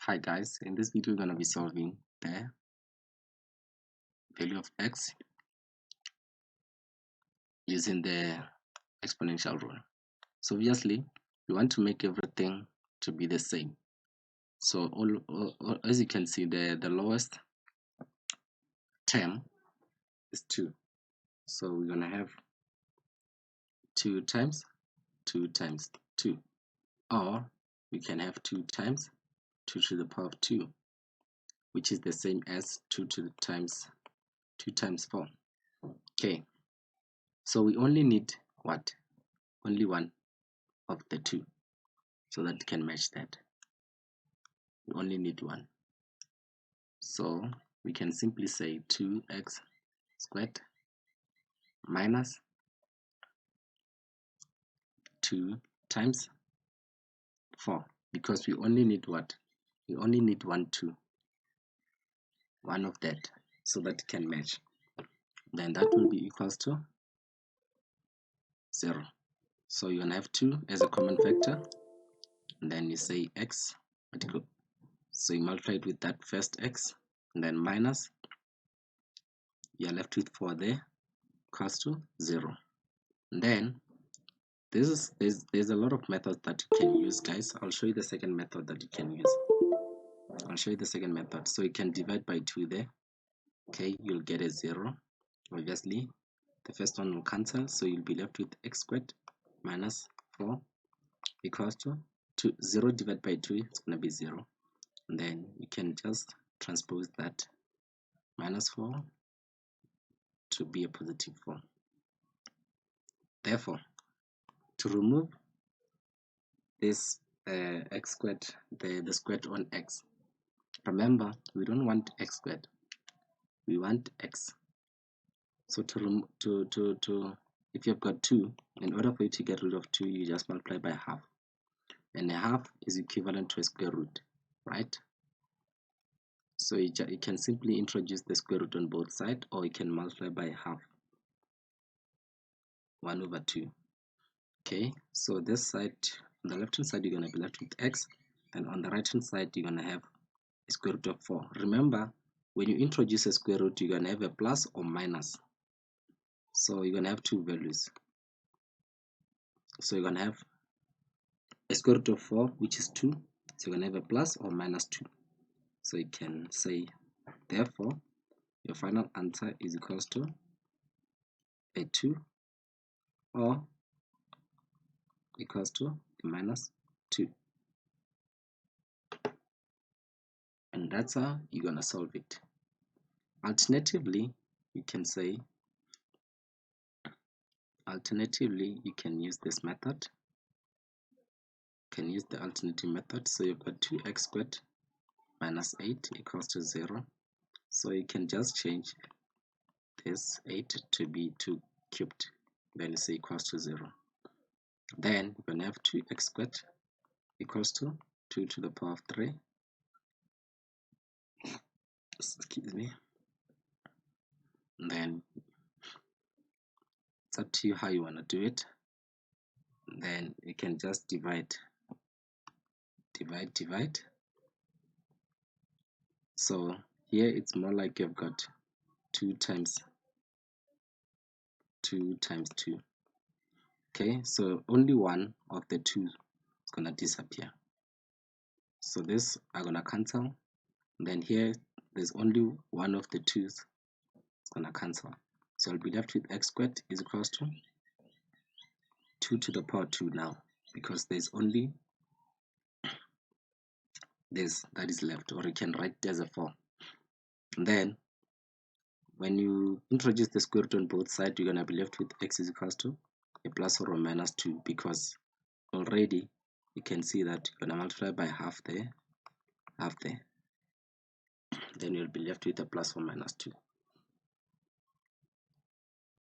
Hi guys, in this video we're going to be solving the value of x using the exponential rule. So obviously we want to make everything to be the same. So as you can see, the lowest term is 2. So we're going to have 2 times 2 times 2, or we can have 2 times 2 to the power of 2, which is the same as 2 times 4. Okay, so we only need what? Only one of the two, so that you can match that. We only need one, so we can simply say 2x squared minus 2 times 4, because we only need what? We only need one of that, so that it can match. Then that will be equals to 0. So you're gonna have 2 as a common factor, and then you say x, so you multiply it with that first x, and then minus, you're left with 4 there, equals to 0. And then there's a lot of methods that you can use, guys. I'll show you the second method that you can use. I'll show you the second method. So you can divide by 2 there. Okay, you'll get a 0. Obviously the first one will cancel, so you'll be left with x squared minus 4 equals to 0 divided by 2, it's going to be 0. And then you can just transpose that minus 4 to be a positive 4. Therefore, to remove this x squared, the squared on x, remember we don't want x squared, we want x. So if you've got 2, in order for you to get rid of 2, you just multiply by half, and a half is equivalent to a square root, right? So you can simply introduce the square root on both sides, or you can multiply by half, 1 over 2. Okay, so this side, on the left hand side, you're going to be left with x, and on the right hand side you're going to have a square root of 4. Remember, when you introduce a square root, you're going to have a plus or minus, so you're going to have two values. So you're going to have a square root of 4, which is 2, so you're going to have a plus or minus 2. So you can say, therefore your final answer is equals to a 2 or equals to a minus 2. And that's how you're going to solve it. Alternatively, you can say, you can use this method. You can use the alternative method. So you've got 2x squared minus 8 equals to 0. So you can just change this 8 to be 2 cubed. Then you say equals to 0. Then you're going to have 2x squared equals to 2 to the power of 3. Excuse me. And then it's up to you how you want to do it. Then you can just divide. So here it's more like you've got 2 times 2 times 2. Okay, so only one of the two is gonna disappear. So this are gonna cancel. Then here there's only one of the twos is gonna cancel. So I'll be left with x squared is equals to 2 to the power 2 now, because there's only this that is left, or you can write it as a 4. And then when you introduce the square root on both sides, you're gonna be left with x is equals to a plus or a minus 2, because already you can see that you're gonna multiply by half there, then you'll be left with a plus or minus 2.